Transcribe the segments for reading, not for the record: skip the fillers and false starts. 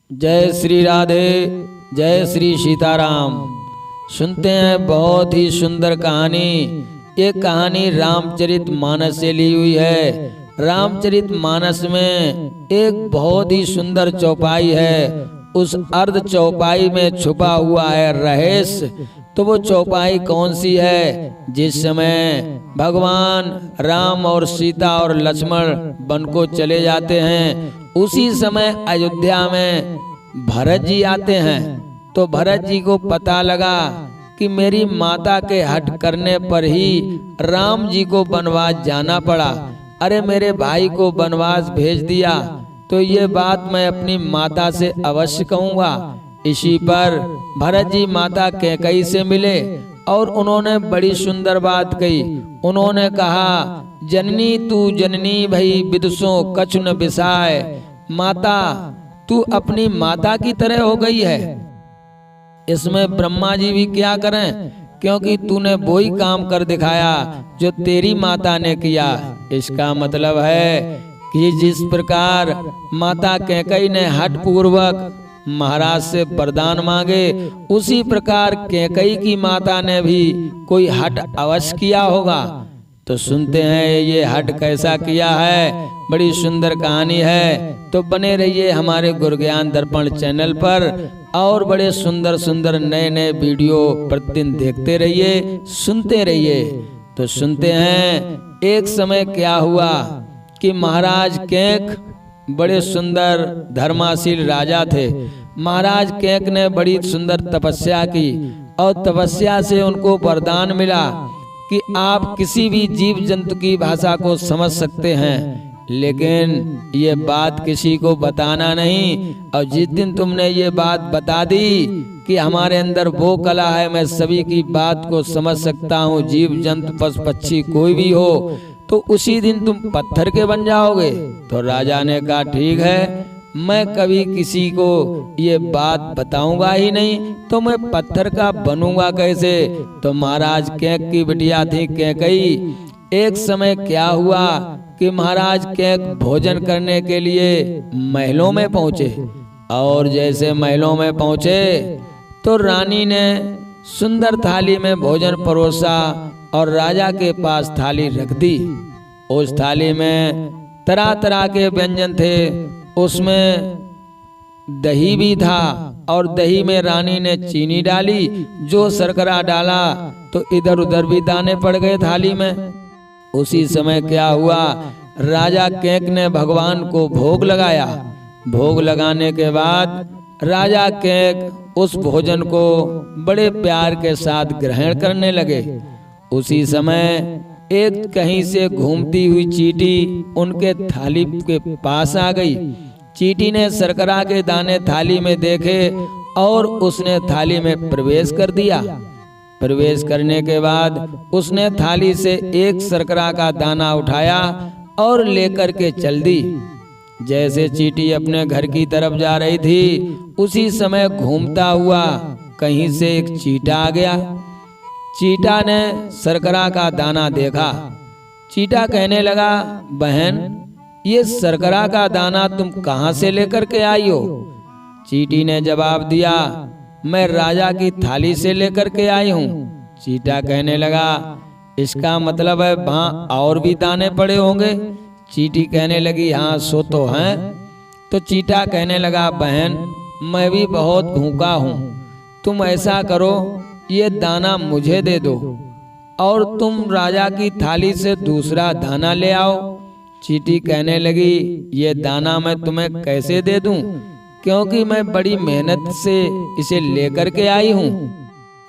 जय श्री राधे, जय श्री सीताराम। सुनते हैं बहुत ही सुंदर कहानी। ये कहानी रामचरितमानस से ली हुई है। रामचरितमानस में एक बहुत ही सुंदर चौपाई है। उस अर्ध चौपाई में छुपा हुआ है रहस्य। तो वो चौपाई कौन सी है? जिस समय भगवान राम और सीता और लक्ष्मण वन को चले जाते हैं, उसी समय अयोध्या में भरत जी आते हैं। तो भरत जी को पता लगा कि मेरी माता के हट करने पर ही राम जी को वनवास जाना पड़ा। अरे मेरे भाई को वनवास भेज दिया, तो ये बात मैं अपनी माता से अवश्य कहूँगा। इसी पर भरत जी माता कैकेयी से मिले और उन्होंने बड़ी सुंदर बात कही। उन्होंने कहा, जननी तू जननी भई विदुषों कछु न बिसाय। माता, तू अपनी माता की तरह हो गई है। इसमें ब्रह्मा जी भी क्या करें, क्योंकि तूने वही काम कर दिखाया जो तेरी माता ने किया। इसका मतलब है कि जिस प्रकार माता कैकेयी ने हठ पूर्वक महाराज से वरदान मांगे, उसी प्रकार कैकेयी की माता ने भी कोई हठ अवश्य किया होगा। तो सुनते हैं ये हठ कैसा किया है। बड़ी सुंदर कहानी है। तो बने रहिए हमारे गुरु ज्ञान दर्पण चैनल पर और बड़े सुंदर सुंदर नए नए वीडियो प्रतिदिन देखते रहिए, सुनते रहिए। तो सुनते हैं, एक समय क्या हुआ कि महाराज कैक बड़े सुंदर धर्माशील राजा थे। महाराज कैक ने बड़ी सुंदर तपस्या की और तपस्या से उनको वरदान मिला कि आप किसी भी जीव जंतु की भाषा को समझ सकते हैं, लेकिन ये बात किसी को बताना नहीं। और जिस दिन तुमने ये बात बता दी कि हमारे अंदर वो कला है, मैं सभी की बात को समझ सकता हूँ, जीव जंतु पशु पक्षी कोई भी हो, तो उसी दिन तुम पत्थर के बन जाओगे। तो राजा ने कहा, ठीक है, मैं कभी किसी को ये बात बताऊंगा ही नहीं, तो मैं पत्थर का बनूंगा कैसे। तो महाराज कैक की बिटिया थी कैकेयी। एक समय क्या हुआ कि महाराज कैक भोजन करने के लिए महलों में पहुंचे, और जैसे महलों में पहुंचे तो रानी ने सुंदर थाली में भोजन परोसा और राजा के पास थाली रख दी। उस थाली में तरह तरह के व्यंजन थे, उसमें दही भी था और दही में रानी ने चीनी डाली। जो शर्करा डाला तो इधर उधर भी दाने पड़ गए थाली में। उसी समय क्या हुआ, राजा कैक ने भगवान को भोग लगाया। भोग लगाने के बाद राजा कैक उस भोजन को बड़े प्यार के साथ ग्रहण करने लगे। उसी समय एक कहीं से घूमती हुई चींटी उनके थाली के पास आ गई। चींटी ने शर्करा के दाने थाली में देखे और उसने थाली में प्रवेश कर दिया। प्रवेश करने के बाद उसने थाली से एक शर्करा का दाना उठाया और लेकर के चल दी। जैसे चींटी अपने घर की तरफ जा रही थी, उसी समय घूमता हुआ कहीं से एक चींटा आ गया। चींटा ने शर्करा का दाना देखा। चींटा कहने लगा, बहन, ये शर्करा का दाना तुम कहाँ से लेकर के आई हो? चींटी ने जवाब दिया, मैं राजा की थाली से लेकर के आई हूँ। चींटा कहने लगा, इसका मतलब है वहाँ और भी दाने पड़े होंगे। चींटी कहने लगी, हाँ सो तो हैं। तो चींटा कहने लगा, बहन, मैं भी बहुत भूखा हूँ, तुम ऐसा करो, ये दाना मुझे दे दो और तुम राजा की थाली से दूसरा दाना ले आओ। चींटी कहने लगी, ये दाना मैं तुम्हें कैसे दे दूं, क्योंकि मैं बड़ी मेहनत से इसे लेकर के आई हूँ।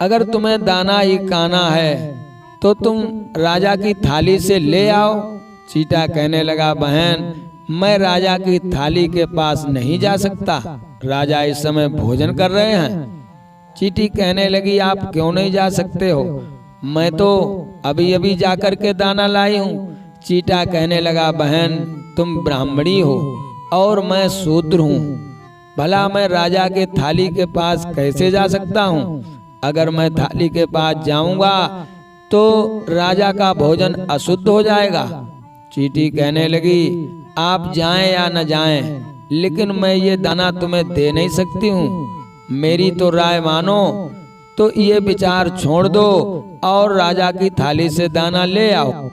अगर तुम्हें दाना ही खाना है तो तुम राजा की थाली से ले आओ। चींटा कहने लगा, बहन, मैं राजा की थाली के पास नहीं जा सकता, राजा इस समय भोजन कर रहे हैं। चींटी कहने लगी, आप क्यों नहीं जा सकते हो? मैं तो अभी अभी जाकर के दाना लाई हूँ। चींटा कहने लगा, बहन, तुम ब्राह्मणी हो और मैं शूद्र हूँ, भला मैं राजा के थाली के पास कैसे जा सकता हूँ? अगर मैं थाली के पास जाऊंगा तो राजा का भोजन अशुद्ध हो जाएगा। चींटी कहने लगी, आप जाएं या न जाएं, लेकिन मैं ये दाना तुम्हें दे नहीं सकती हूँ। मेरी तो राय मानो तो ये विचार छोड़ दो और राजा की थाली से दाना ले आओ।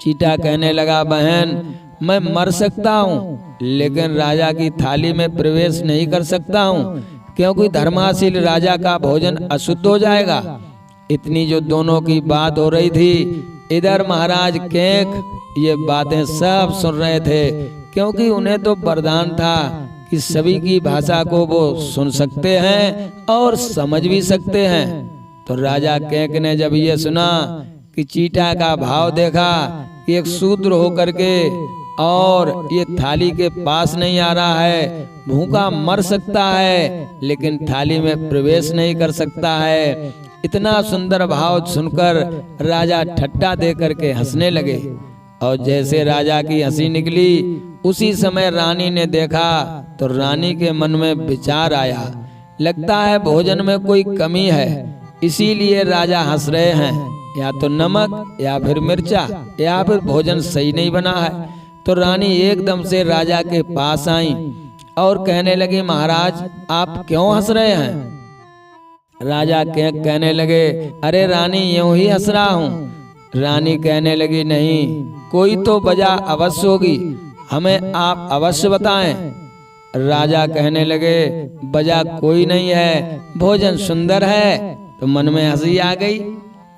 चींटा कहने लगा, बहन मैं मर सकता हूँ लेकिन राजा की थाली में प्रवेश नहीं कर सकता हूँ, क्योंकि धर्माशील राजा का भोजन अशुद्ध हो जाएगा। इतनी जो दोनों की बात हो रही थी, इधर महाराज केक ये बातें सब सुन रहे थे, क्योंकि उन्हें तो वरदान था कि सभी की भाषा को वो सुन सकते हैं और समझ भी सकते हैं। तो राजा केक ने जब ये सुना कि चींटा का भाव देखा कि एक शूद्र होकर के और ये थाली के पास नहीं आ रहा है, भूखा मर सकता है लेकिन थाली में प्रवेश नहीं कर सकता है, इतना सुंदर भाव सुनकर राजा ठट्टा दे करके हंसने लगे। और जैसे राजा की हंसी निकली, उसी समय रानी ने देखा तो रानी के मन में विचार आया, लगता है भोजन में कोई कमी है, इसीलिए राजा हंस रहे हैं, या तो नमक या फिर मिर्चा या फिर भोजन सही नहीं बना है। तो रानी एकदम से राजा के पास आई और कहने लगी, महाराज आप क्यों हंस रहे हैं? राजा कहने लगे, अरे रानी यूं ही हंस रहा हूँ। रानी कहने लगी, नहीं कोई तो वजह अवश्य होगी, हमें आप अवश्य बताएं। राजा कहने लगे, वजह कोई नहीं है, भोजन सुंदर है। तो मन में हंसी आ गई।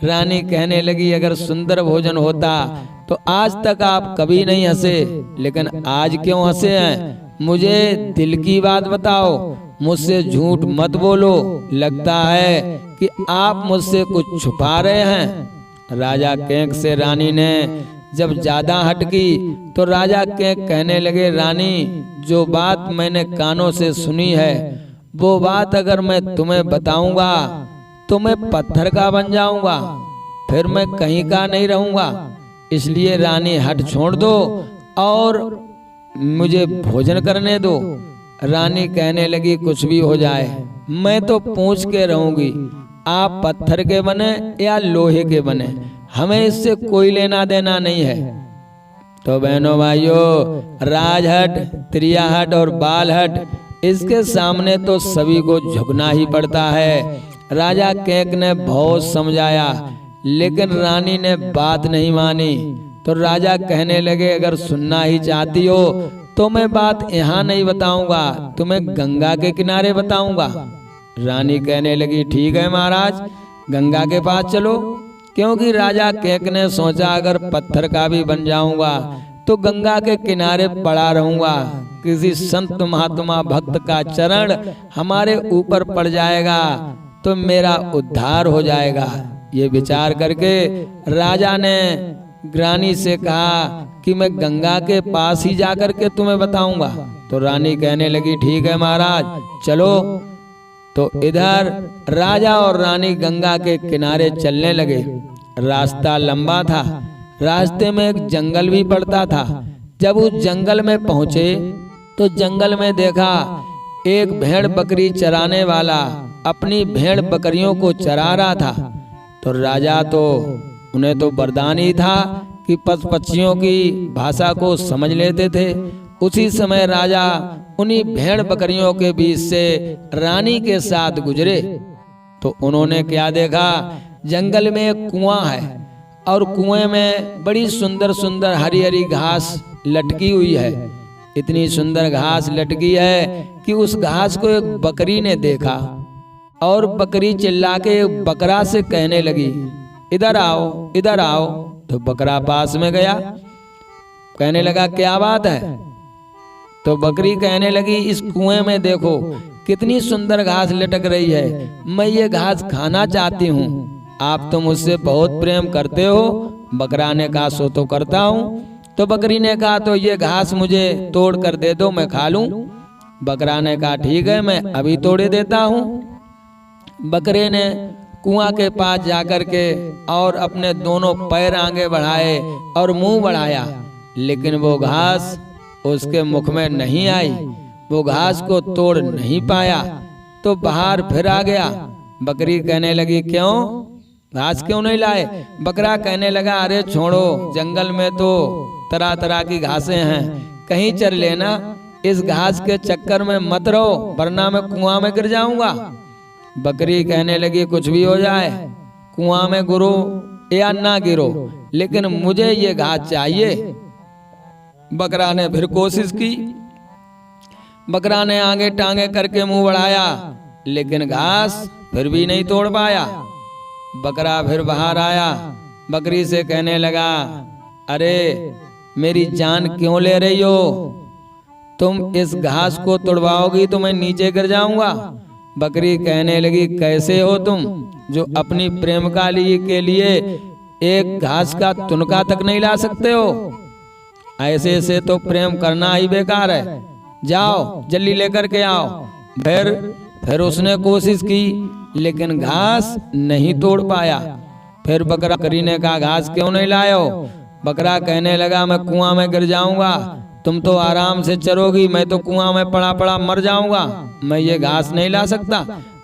रानी कहने लगी, अगर सुंदर भोजन होता तो आज तक आप कभी नहीं हंसे, लेकिन आज क्यों हंसे हैं? मुझे दिल की बात बताओ, मुझसे झूठ मत बोलो, लगता है कि आप मुझसे कुछ छुपा रहे हैं। राजा केक से रानी ने जब ज्यादा हटकी तो राजा केक कहने लगे, रानी जो बात मैंने कानों से सुनी है वो बात अगर मैं तुम्हें बताऊंगा तो मैं पत्थर का बन जाऊंगा, फिर मैं कहीं का नहीं रहूंगा, इसलिए रानी हट छोड़ दो और मुझे भोजन करने दो। रानी कहने लगी, कुछ भी हो जाए मैं तो पूछ के रहूंगी, आप पत्थर के बने या लोहे के बने, हमें इससे कोई लेना देना नहीं है। तो बहनों भाइयों, राजहट, त्रियाहट और बालहट इसके सामने तो सभी को झुकना ही पड़ता है। राजा केक ने बहुत समझाया लेकिन रानी ने बात नहीं मानी। तो राजा कहने लगे, अगर सुनना ही चाहती हो तो मैं बात यहाँ नहीं बताऊंगा, तुम्हें गंगा के किनारे बताऊंगा। रानी कहने लगी, ठीक है महाराज, गंगा के पास चलो, क्योंकि राजा केक ने सोचा अगर पत्थर का भी बन जाऊंगा तो गंगा के किनारे पड़ा रहूंगा, किसी संत महात्मा भक्त का चरण हमारे ऊपर पड़ जाएगा तो मेरा उद्धार हो जाएगा। ये विचार करके राजा ने रानी से कहा कि मैं गंगा के पास ही जाकर के तुम्हें बताऊंगा। तो रानी कहने लगी, ठीक है महाराज चलो। तो इधर राजा और रानी गंगा के किनारे चलने लगे। रास्ता लंबा था, रास्ते में एक जंगल भी पड़ता था। जब उस जंगल में पहुंचे तो जंगल में देखा एक भेड़ बकरी चराने वाला अपनी भेड़ बकरियों को चरा रहा था। तो राजा तो उन्हें तो वरदान ही था कि पशु पक्षियों की भाषा को समझ लेते थे। उसी समय राजा उन्हीं भेड़ बकरियों के बीच से रानी के साथ गुजरे तो उन्होंने क्या देखा, जंगल में एक कुआं है और कुएं में बड़ी सुंदर सुंदर हरी हरी घास लटकी हुई है। इतनी सुंदर घास लटकी है कि उस घास को एक बकरी ने देखा और बकरी चिल्ला के बकरा से कहने लगी, इधर आओ इधर आओ। तो बकरा पास में गया, कहने लगा, क्या बात है? तो बकरी कहने लगी, इस कुएं में देखो कितनी सुंदर घास लटक रही है, मैं ये घास खाना चाहती हूँ, आप तो मुझसे बहुत प्रेम करते हो। बकरा ने कहा, सो तो करता हूँ। तो बकरी ने कहा, तो ये घास मुझे तोड़ कर दे दो, मैं खा लूं। बकरा ने कहा, ठीक है, मैं अभी तोड़े देता हूँ। बकरे ने कुआं के पास जाकर के और अपने दोनों पैर आगे बढ़ाए और मुंह बढ़ाया, लेकिन वो घास उसके मुख में नहीं आई, वो घास को तोड़ नहीं पाया। तो बाहर फिर आ गया। बकरी कहने लगी, क्यों घास क्यों नहीं लाए? बकरा कहने लगा, अरे छोड़ो, जंगल में तो तरह तरह की घासें हैं, कहीं चर लेना, इस घास के चक्कर में मत रहो, वरना मैं कुआं में गिर जाऊंगा। बकरी कहने लगी कुछ भी हो जाए, कुआं में गिरो या ना गिरो, लेकिन मुझे ये घास चाहिए। बकरा ने फिर कोशिश की। बकरा ने आगे टांगे करके मुंह बढ़ाया, लेकिन घास फिर भी नहीं तोड़ पाया। बकरा फिर बाहर आया, बकरी से कहने लगा, अरे मेरी जान क्यों ले रही हो? तुम इस घास को तोड़वाओगी तो मैं नीचे गिर जाऊंगा। बकरी कहने लगी, कैसे हो तुम जो अपनी प्रेमिका के लिए एक घास का तुनका तक नहीं ला सकते हो? ऐसे से तो प्रेम करना ही बेकार है। जाओ जल्दी लेकर के आओ। फिर उसने कोशिश की, लेकिन घास नहीं तोड़ पाया। फिर बकरी ने कहा, घास क्यों नहीं लाए हो? बकरा कहने लगा, मैं कुआं में गिर जाऊंगा, तुम तो आराम से चरोगी, मैं तो कुआं में पड़ा पड़ा मर जाऊंगा, मैं ये घास नहीं ला सकता।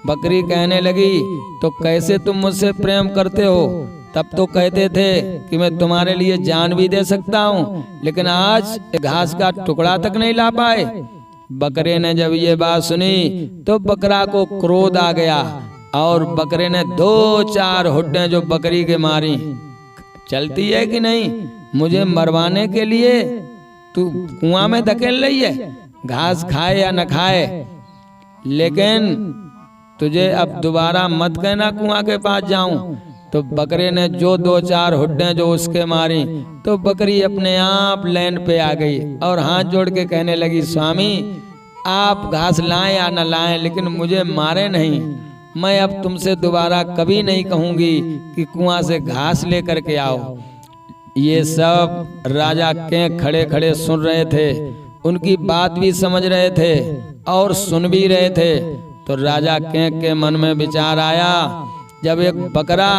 बकरी कहने लगी, तो कैसे तुम मुझसे प्रेम करते हो? तब तो कहते थे कि मैं तुम्हारे लिए जान भी दे सकता हूँ, लेकिन आज घास का टुकड़ा तक नहीं ला पाए। बकरे ने जब ये बात सुनी तो बकरा को क्रोध आ गया और बकरे ने 2-4 हुड्डें जो बकरी के मारी। चलती है कि नहीं? मुझे मरवाने के लिए तू कुआं में धकेल रही है, घास खाए या न खाए, लेकिन तुझे अब दोबारा मत कहना कुआं के पास जाऊं। तो बकरे ने जो 2-4 हुड्डें जो उसके मारी, तो बकरी अपने आप लैन पे आ गई और हाथ जोड़ के कहने लगी, स्वामी आप घास लाएं या न लाएं, लेकिन मुझे मारे नहीं। मैं अब तुमसे दोबारा कभी नहीं कहूंगी कि कुआं से घास लेकर के आओ। ये सब राजा के खड़े खड़े सुन रहे थे, उनकी बात भी समझ रहे थे और सुन भी रहे थे। तो राजा के मन में विचार आया, जब एक बकरा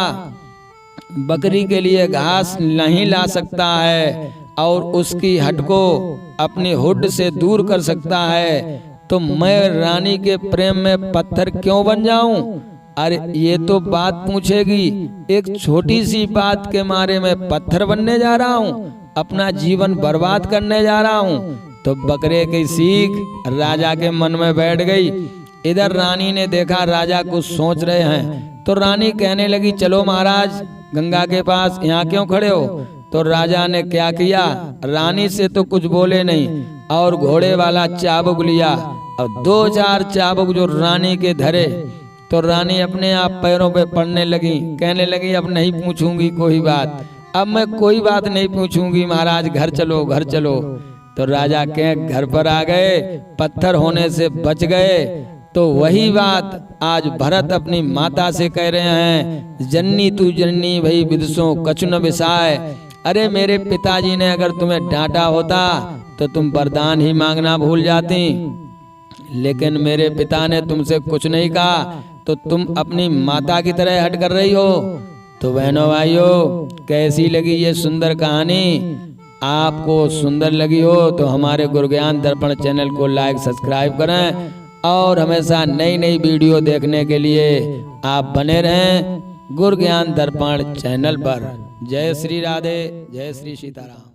बकरी के लिए घास नहीं ला सकता है और उसकी हट को अपनी हुड से दूर कर सकता है, तो मैं रानी के प्रेम में पत्थर क्यों बन जाऊं? अरे ये तो बात पूछेगी, एक छोटी सी बात के मारे में पत्थर बनने जा रहा हूँ, अपना जीवन बर्बाद करने जा रहा हूँ। तो बकरे की सीख राजा के मन में बैठ गई। इधर रानी ने देखा राजा कुछ सोच रहे हैं, तो रानी कहने लगी, चलो महाराज गंगा के पास, यहाँ क्यों खड़े हो? तो राजा ने क्या किया, रानी से तो कुछ बोले नहीं और घोड़े वाला चाबुक लिया और 2-4 चाबुक जो रानी के धरे। तो रानी अपने आप पैरों पे पड़ने लगी, कहने लगी, अब नहीं पूछूंगी कोई बात, अब मैं कोई बात नहीं पूछूंगी, महाराज घर चलो घर चलो। तो राजा के घर पर आ गए, पत्थर होने से बच गए। तो वही बात आज भरत अपनी माता से कह रहे हैं, जननी तू जननी भई विदुषों कछु न विसाय। अरे मेरे पिताजी ने अगर तुम्हें डांटा होता तो तुम वरदान ही मांगना भूल जाती, लेकिन मेरे पिता ने तुमसे कुछ नहीं कहा, तो तुम अपनी माता की तरह हट कर रही हो। तो बहनों भाइयों, कैसी लगी ये सुंदर कहानी? आपको सुंदर लगी हो तो हमारे गुरु ज्ञान दर्पण चैनल को लाइक सब्सक्राइब करें और हमेशा नई नई वीडियो देखने के लिए आप बने रहें गुरु ज्ञान दर्पण चैनल पर। जय श्री राधे, जय श्री सीताराम।